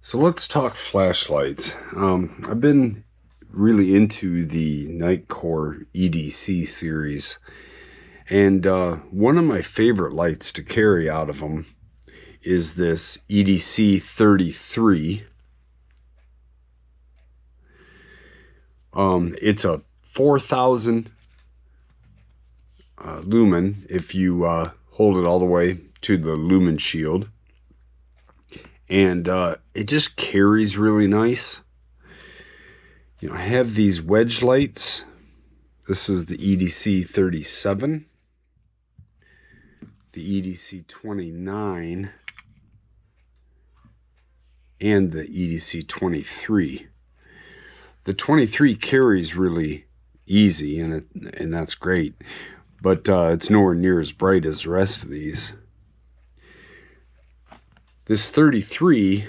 So let's talk flashlights. I've been really into the Nitecore EDC series, and one of my favorite lights to carry out of them is this EDC35. It's a 4,000 lumen if you hold it all the way to the LUMIN SHIELD. And it just carries really nice. You know, I have these wedge lights. This is the EDC37, the EDC29, and the EDC23. The 23 carries really easy, and that's great, but it's nowhere near as bright as the rest of these. This 33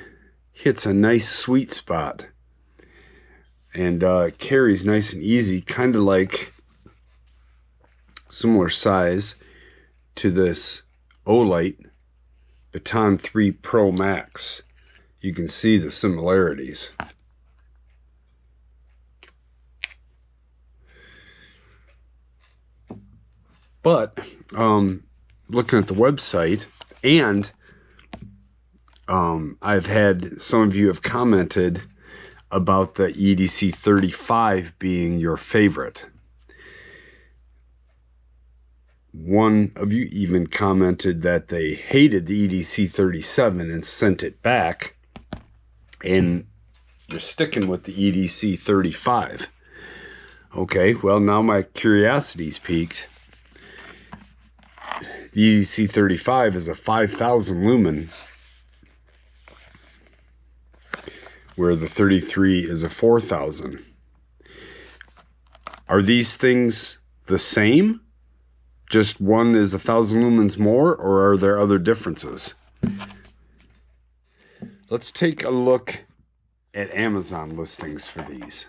hits a nice sweet spot and carries nice and easy, kind of like similar size to this Olight Baton 3 Pro Max. You can see the similarities. But looking at the website, and I've had some of you have commented about the EDC35 being your favorite. One of you even commented that they hated the EDC37 and sent it back, and you're sticking with the EDC35. Okay, well, now my curiosity's piqued. The EDC35 is a 5,000 lumen, where the 33 is a 4,000. Are these things the same? Just one is 1,000 lumens more, or are there other differences? Let's take a look at Amazon listings for these.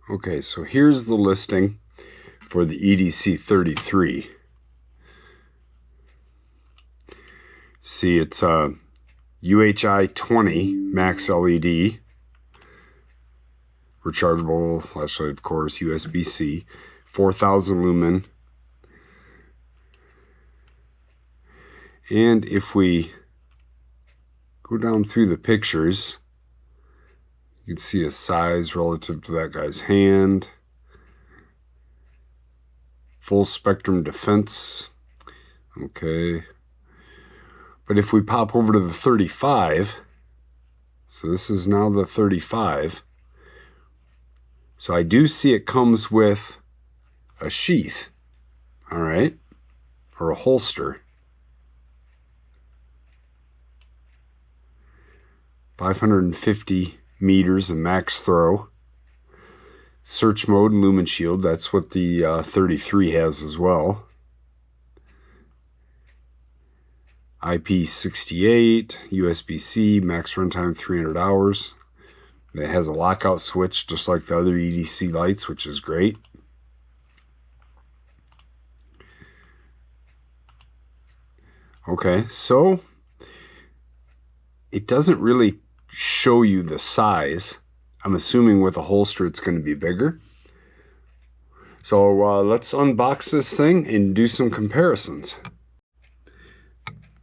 Okay, so here's the listing for the EDC33. See, it's UHi 20 max LED, rechargeable flashlight, of course, USB-C, 4,000 lumen. And if we go down through the pictures, you can see a size relative to that guy's hand. Full spectrum defense. Okay. But if we pop over to the 35, so this is now the 35. So I do see it comes with a sheath, all right, or a holster. 550 meters of max throw. Search mode and lumen shield, that's what the 33 has as well. IP68, USB-C, max runtime 300 hours. It has a lockout switch just like the other EDC lights, which is great. Okay, so it doesn't really show you the size. I'm assuming with a holster it's going to be bigger. So let's unbox this thing and do some comparisons.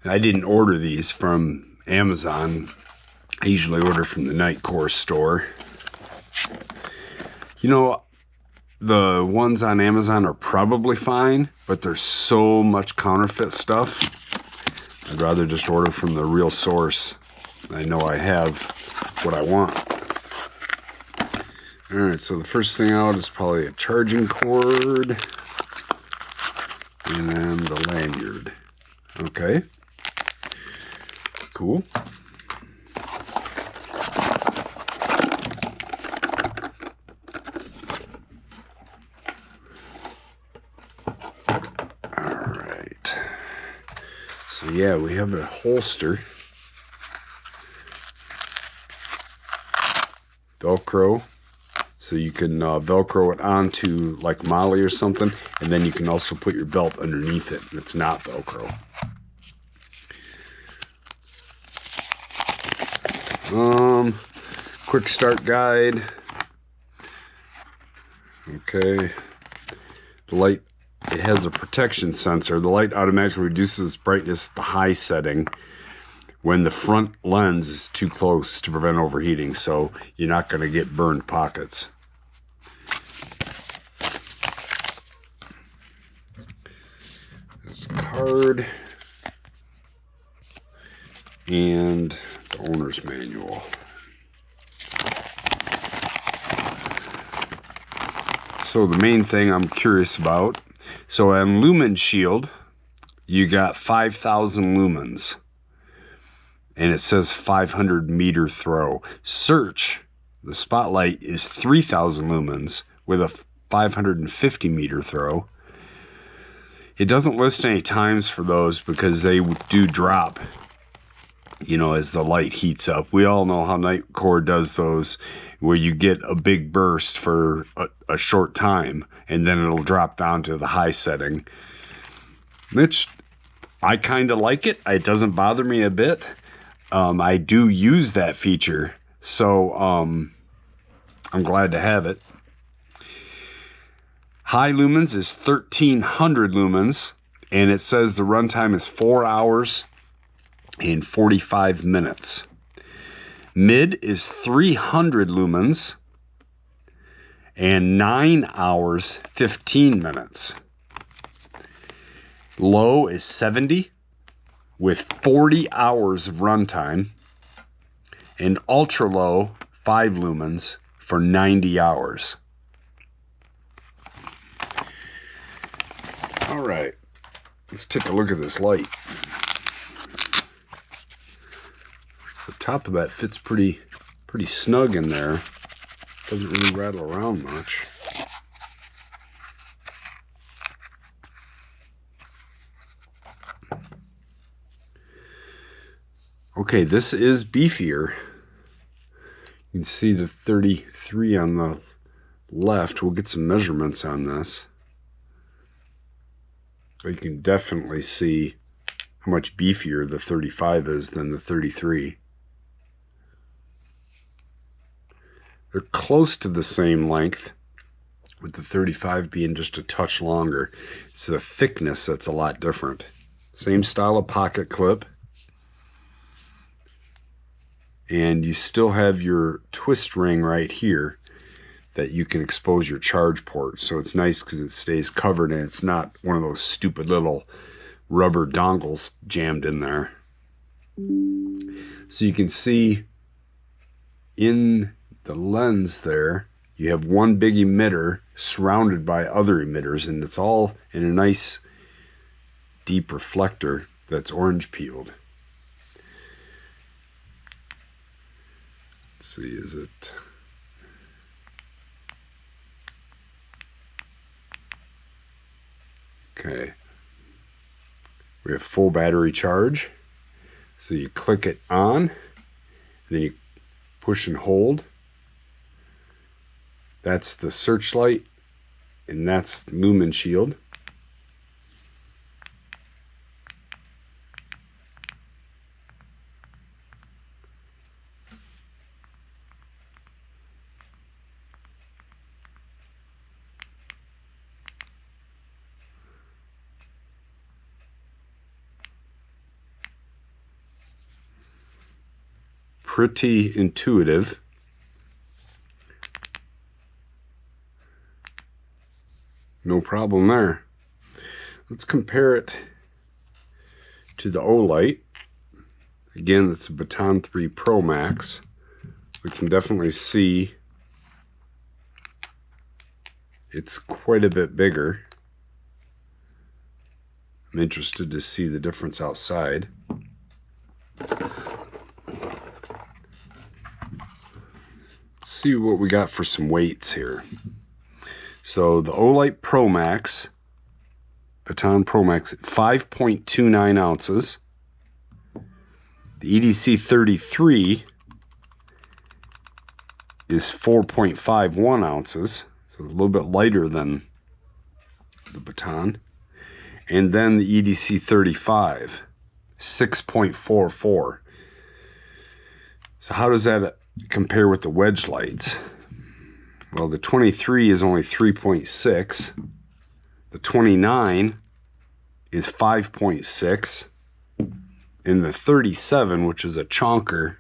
I didn't order these from Amazon. I usually order from the Nitecore store. You know, the ones on Amazon are probably fine, but there's so much counterfeit stuff. I'd rather just order from the real source. I know I have what I want. All right, so the first thing out is probably a charging cord and then the lanyard. Okay. Cool. All right. So yeah, we have a holster. Velcro. So you can Velcro it onto like Molly or something, and then you can also put your belt underneath it. It's not Velcro. Quick start guide. Okay. The light, it has a protection sensor. The light automatically reduces its brightness at the high setting when the front lens is too close to prevent overheating, so you're not going to get burned pockets. There's a card and the owner's manual. So the main thing I'm curious about, so on LUMIN SHIELD, you got 5,000 lumens, and it says 500 meter throw. Search, the spotlight, is 3,000 lumens with a 550 meter throw. It doesn't list any times for those because they do drop, you know, as the light heats up. We all know how Nitecore does those, where you get a big burst for a short time and then it'll drop down to the high setting, which I kind of like it. It doesn't bother me a bit. I do use that feature, so I'm glad to have it. High lumens is 1,300 lumens, and it says the runtime is 4 hours and 45 minutes. Mid is 300 lumens and 9 hours 15 minutes. Low is 70 with 40 hours of runtime, and ultra low 5 lumens for 90 hours. All right, let's take a look at this light. The top of that fits pretty snug in there. Doesn't really rattle around much. Okay, this is beefier. You can see the 33 on the left. We'll get some measurements on this. But you can definitely see how much beefier the 35 is than the 33. They're close to the same length, with the 35 being just a touch longer. It's the thickness that's a lot different. Same style of pocket clip. And you still have your twist ring right here that you can expose your charge port. So it's nice because it stays covered and it's not one of those stupid little rubber dongles jammed in there. So you can see in the lens there, you have one big emitter surrounded by other emitters, and it's all in a nice deep reflector that's orange peeled. Let's see, is it... Okay, we have full battery charge. So you click it on, then you push and hold. That's the searchlight, and that's LUMIN SHIELD. Pretty intuitive. No problem there. Let's compare it to the Olight. Again, it's a Baton 3 Pro Max. We can definitely see it's quite a bit bigger. I'm interested to see the difference outside. Let's see what we got for some weights here. So the Olight Pro Max, Baton Pro Max, 5.29 ounces. The EDC35 is 4.51 ounces, so a little bit lighter than the Baton. And then the EDC35, 6.44. So how does that compare with the wedge lights? Well, the 23 is only 3.6. The 29 is 5.6. And the 37, which is a chonker,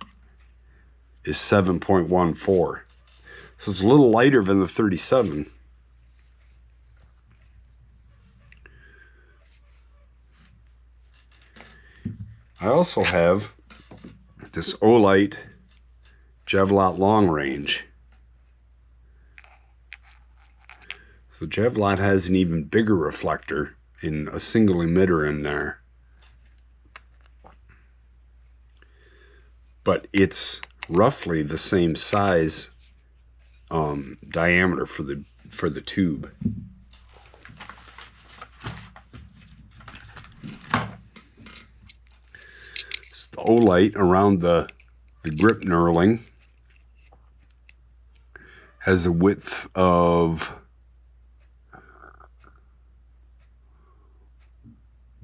is 7.14. So it's a little lighter than the 37. I also have this Olight Javelot long range. So Javelot has an even bigger reflector in a single emitter in there. But it's roughly the same size diameter for the tube. So the Olight around the grip knurling has a width of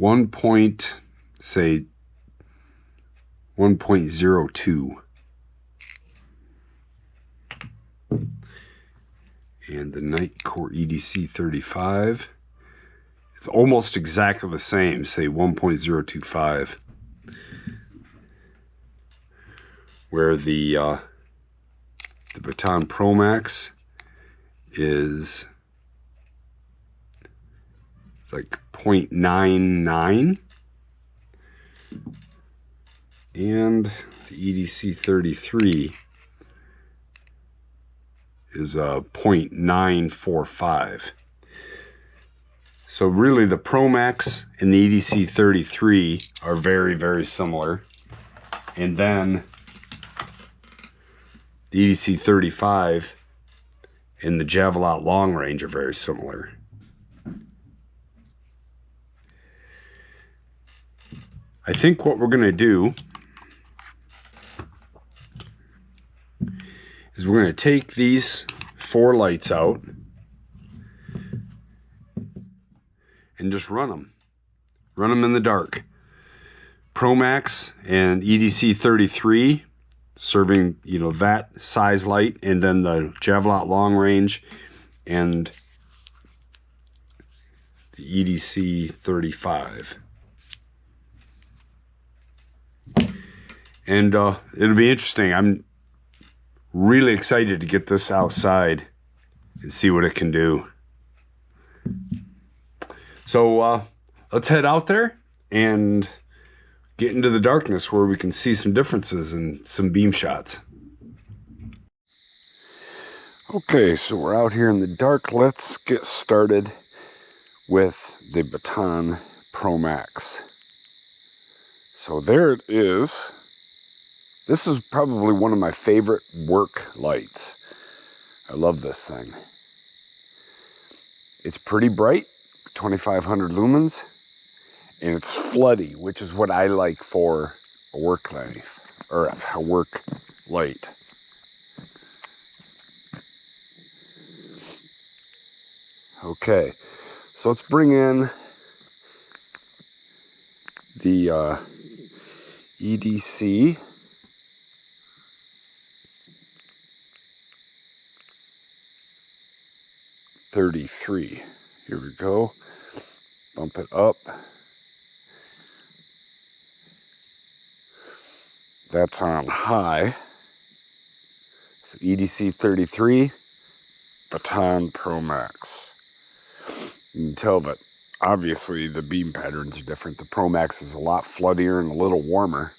1.02. And the Nitecore EDC35, it's almost exactly the same, say 1.025. Where the Baton Pro Max is like 0.99, and the EDC33 is 0.945. So really the Pro Max and the EDC33 are very, very similar. And then the EDC35 and the Javelot long range are very similar. I think what we're going to do is we're going to take these 4 lights out and just run them. Run them in the dark. Pro Max and EDC33 serving, you know, that size light, and then the Javelot long range and the EDC35. And it'll be interesting. I'm really excited to get this outside and see what it can do. So let's head out there and get into the darkness where we can see some differences and some beam shots. Okay, so we're out here in the dark. Let's get started with the Baton Pro Max. So there it is. This is probably one of my favorite work lights. I love this thing. It's pretty bright, 2500 lumens, and it's floody, which is what I like for a work knife, or a work light. Okay, so let's bring in the EDC. .33. Here we go. Bump it up. That's on high. So EDC33, Baton Pro Max. You can tell that obviously the beam patterns are different. The Pro Max is a lot floodier and a little warmer.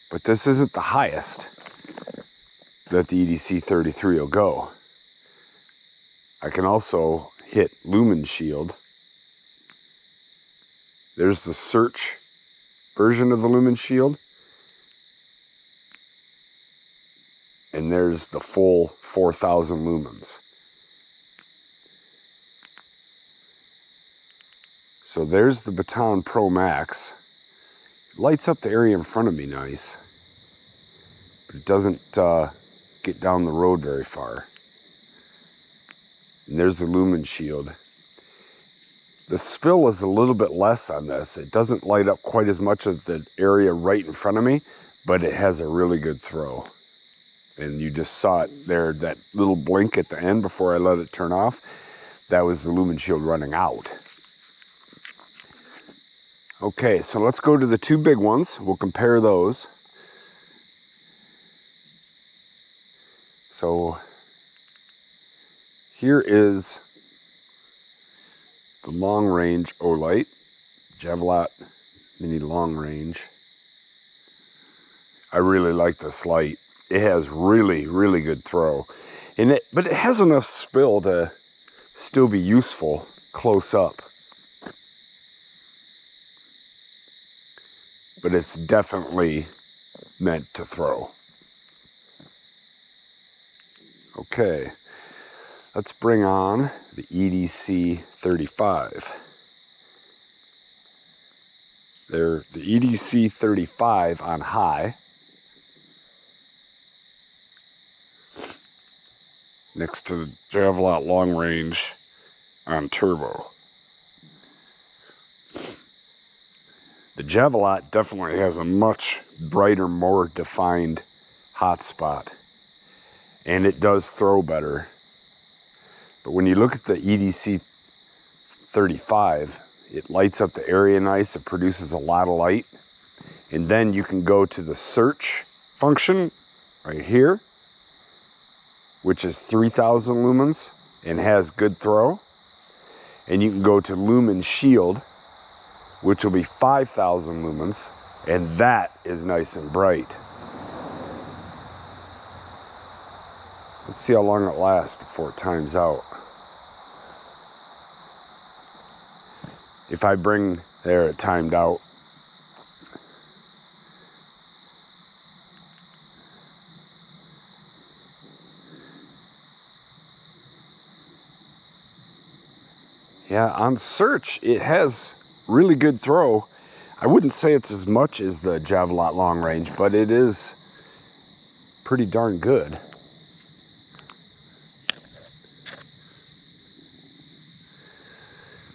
But this isn't the highest that the EDC33 will go. I can also hit LUMIN SHIELD. There's the search version of the LUMIN SHIELD. And there's the full 4000 lumens. So there's the Baton Pro Max. It lights up the area in front of me nice, but it doesn't get down the road very far. And there's the LUMIN SHIELD. The spill is a little bit less on this. It doesn't light up quite as much of the area right in front of me, but it has a really good throw. And you just saw it there, that little blink at the end before I let it turn off. That was the Lumen Shield running out. Okay, so let's go to the two big ones. We'll compare those. So here is the long range Olight, Javelot Mini Long Range. I really like this light. It has really, really good throw. But it has enough spill to still be useful close up. But it's definitely meant to throw. Okay, let's bring on the EDC35. They're the EDC35 on high, next to the Javelot Long Range on turbo. The Javelot definitely has a much brighter, more defined hotspot, and it does throw better. But when you look at the EDC35, it lights up the area nice, it produces a lot of light. And then you can go to the search function right here, which is 3000 lumens and has good throw. And you can go to Lumin Shield, which will be 5000 lumens, and that is nice and bright. Let's see how long it lasts before it times out. If I bring, there it timed out. Yeah, on search, it has really good throw. I wouldn't say it's as much as the Javelot Long Range, but it is pretty darn good.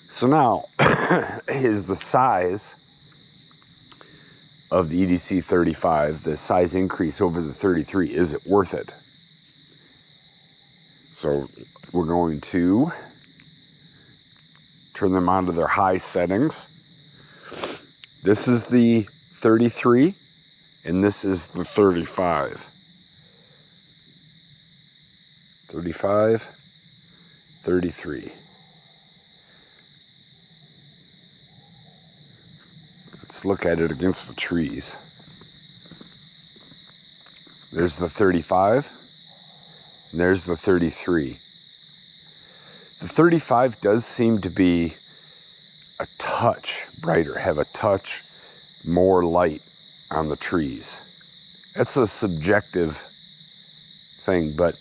So now, is the size of the EDC35, the size increase over the 33, is it worth it? So we're going to turn them on to their high settings. This is the 33, and this is the 35. 35, 33. Let's look at it against the trees. There's the 35, and there's the 33. The 35 does seem to be a touch brighter, have a touch more light on the trees. That's a subjective thing, but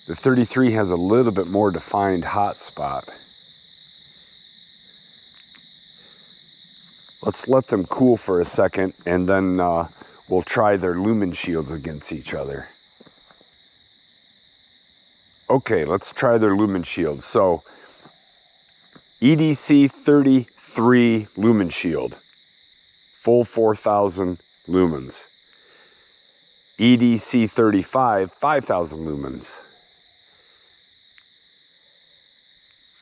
the 33 has a little bit more defined hot spot. Let's let them cool for a second, and then we'll try their lumen shields against each other. Okay, let's try their lumen shields. So, EDC33 lumen shield, full 4000 lumens. EDC35, 5000 lumens.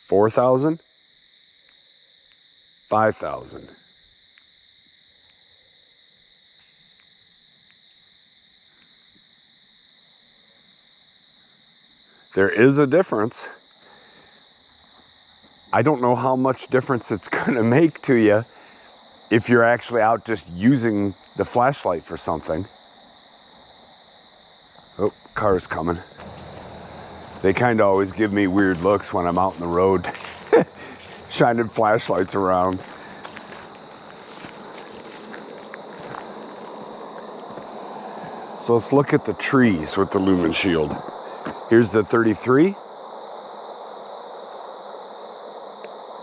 4000, 5000. There is a difference. I don't know how much difference it's gonna make to you if you're actually out just using the flashlight for something. Oh, car's coming. They kind of always give me weird looks when I'm out in the road, shining flashlights around. So let's look at the trees with the lumen shield. Here's the 33,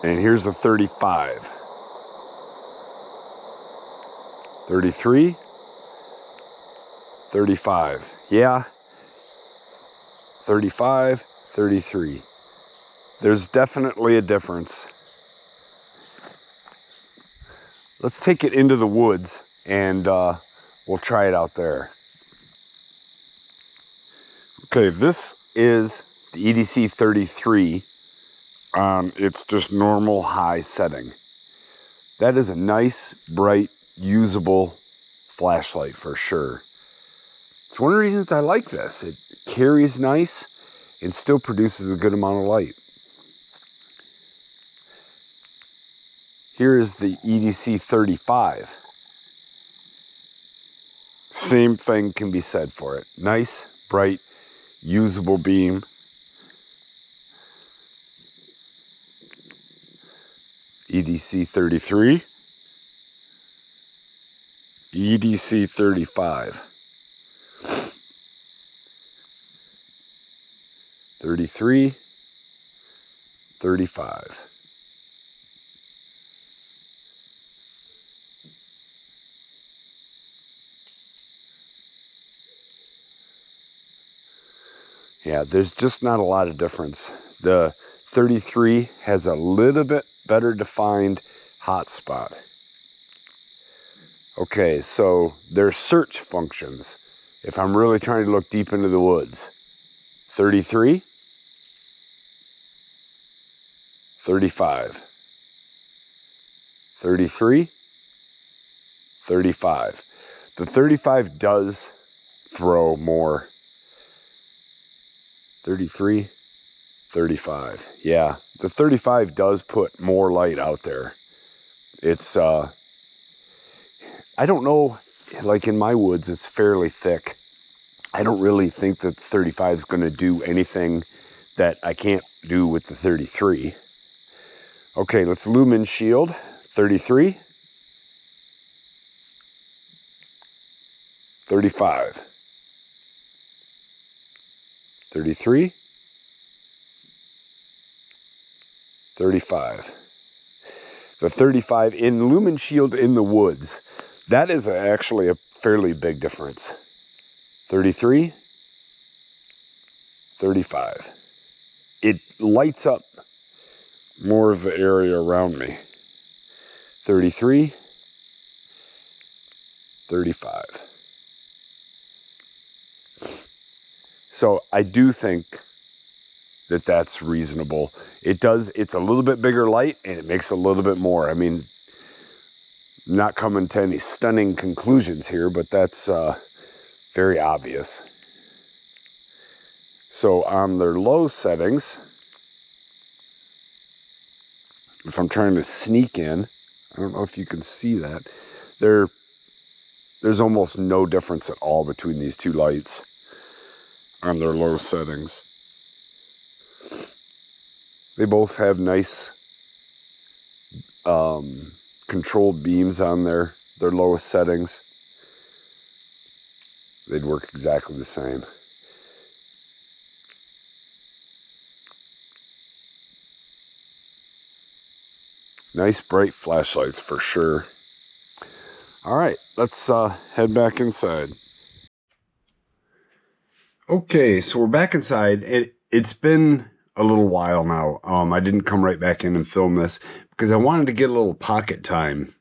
and here's the 35. 33, 35. Yeah, 35, 33. there's definitely a difference. Let's take it into the woods and we'll try it out there. Okay, this is the EDC35. It's just normal high setting. That is a nice, bright, usable flashlight for sure. It's one of the reasons I like this. It carries nice and still produces a good amount of light. Here is the EDC35. Same thing can be said for it. Nice, bright, usable beam. EDC33. EDC35. 33, 35. Yeah, there's just not a lot of difference. The 33 has a little bit better defined hot spot. Okay, so there's search functions. If I'm really trying to look deep into the woods. 33, 35, 33, 35. The 35 does throw more. 33, 35. Yeah, the 35 does put more light out there. It's, I don't know, like in my woods, it's fairly thick. I don't really think that the 35 is going to do anything that I can't do with the 33. Okay, let's LUMIN SHIELD. 33, 35, 33, 35. The 35 in LUMIN SHIELD in the woods, that is actually a fairly big difference. 33, 35. It lights up more of the area around me. 33, 35. So I do think that that's reasonable. It's a little bit bigger light and it makes a little bit more. I mean, not coming to any stunning conclusions here, but that's very obvious. So on their low settings, if I'm trying to sneak in, I don't know if you can see that, there's almost no difference at all between these two lights on their low settings. They both have nice controlled beams on their lowest settings. They'd work exactly the same. Nice bright flashlights for sure. All right, let's head back inside. Okay, so we're back inside. It's been a little while now. I didn't come right back in and film this because I wanted to get a little pocket time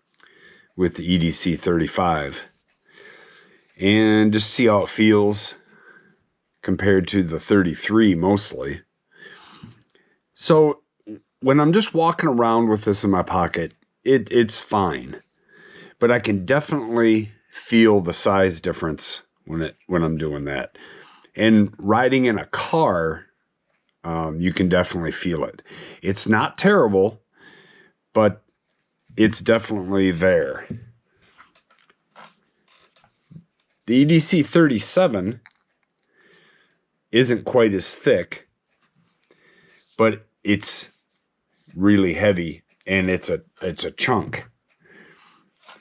with the EDC35 and just see how it feels compared to the 33 mostly. So when I'm just walking around with this in my pocket, it's fine. But I can definitely feel the size difference when I'm doing that. And riding in a car, you can definitely feel it. It's not terrible, but it's definitely there. The EDC37 isn't quite as thick, but it's really heavy and it's a chunk.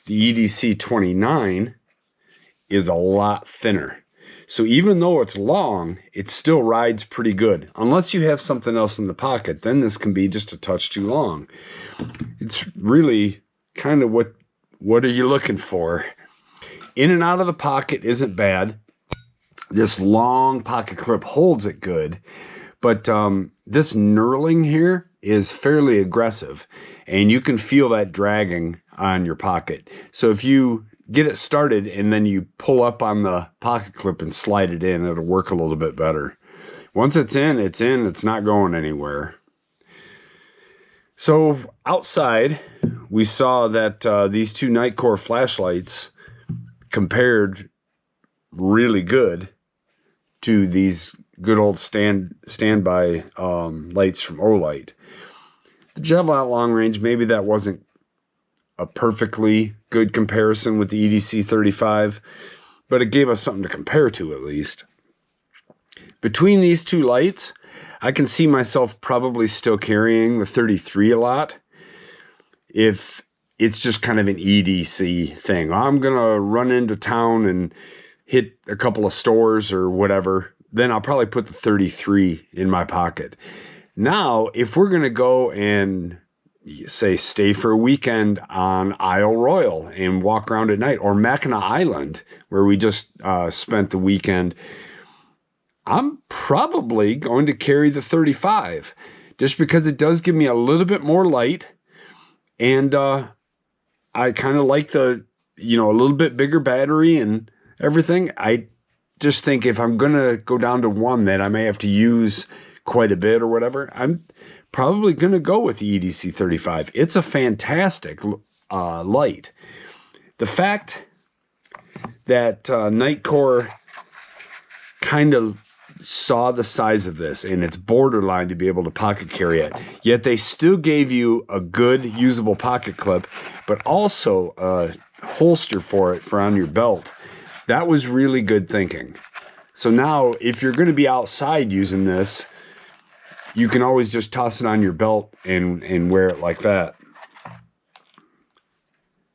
The EDC29 is a lot thinner. So even though it's long, it still rides pretty good. Unless you have something else in the pocket, then this can be just a touch too long. It's really kind of what are you looking for? In and out of the pocket isn't bad. This long pocket clip holds it good, But this knurling here is fairly aggressive, and you can feel that dragging on your pocket. So if you get it started and then you pull up on the pocket clip and slide it in, it'll work a little bit better. Once it's in, it's not going anywhere. So outside, we saw that these two Nitecore flashlights compared really good to these good old standby lights from Olight. The Javelot long range, maybe that wasn't a perfectly good comparison with the EDC35, but it gave us something to compare to at least. Between these two lights, I can see myself probably still carrying the 33 a lot if it's just kind of an EDC thing. I'm going to run into town and hit a couple of stores or whatever, then I'll probably put the 33 in my pocket. Now, if we're going to go and say stay for a weekend on Isle Royal and walk around at night, or Mackinac Island, where we just spent the weekend, I'm probably going to carry the 35 just because it does give me a little bit more light. And I kind of like the, a little bit bigger battery and everything. I just think if I'm going to go down to one that I may have to use quite a bit or whatever, I'm probably going to go with the EDC35. It's a fantastic light. The fact that Nitecore kind of saw the size of this and it's borderline to be able to pocket carry it, yet they still gave you a good usable pocket clip, but also a holster for it for on your belt. That was really good thinking. So now if you're going to be outside using this, you can always just toss it on your belt and wear it like that.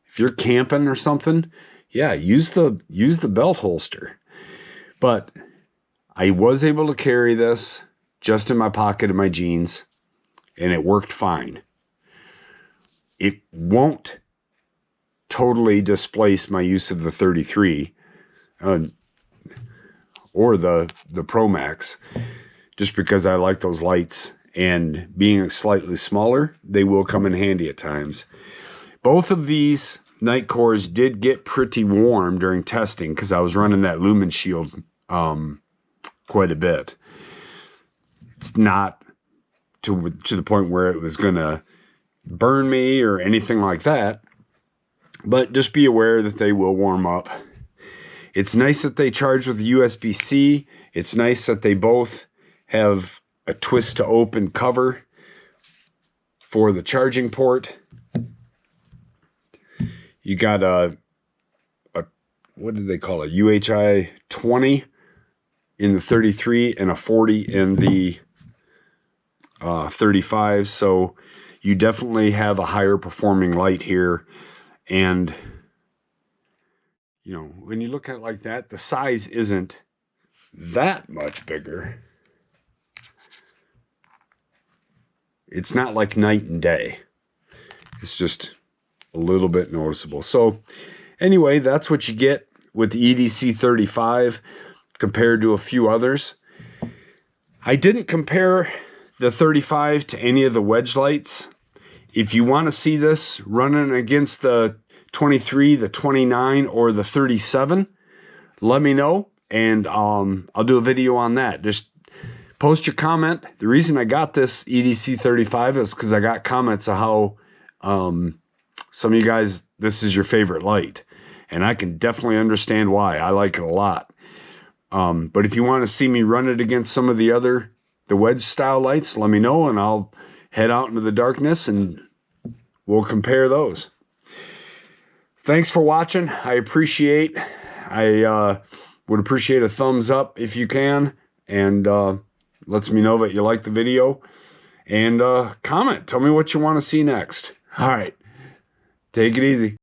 If you're camping or something, yeah, use the belt holster. But I was able to carry this just in my pocket of my jeans, and it worked fine. It won't totally displace my use of the 33 or the Pro Max, just because I like those lights, and being slightly smaller, they will come in handy at times. Both of these Nitecores did get pretty warm during testing because I was running that LUMIN SHIELD quite a bit. It's not to the point where it was going to burn me or anything like that, but just be aware that they will warm up. It's nice that they charge with USB-C. It's nice that they both have a twist to open cover for the charging port. You got a what did they call it? UHi 20 in the 33 and a 40 in the 35. So you definitely have a higher performing light here. And, when you look at it like that, the size isn't that much bigger. It's not like night and day. It's just a little bit noticeable. So anyway, that's what you get with the EDC35 compared to a few others. I didn't compare the 35 to any of the wedge lights. If you want to see this running against the 23, the 29, or the 37, let me know, and I'll do a video on that. Just post your comment. The reason I got this EDC35 is because I got comments of how some of you guys, this is your favorite light. And I can definitely understand why. I like it a lot. But if you want to see me run it against some of the wedge style lights, let me know, and I'll head out into the darkness and we'll compare those. Thanks for watching. I would appreciate a thumbs up if you can, and lets me know that you like the video. And comment. Tell me what you want to see next. All right. Take it easy.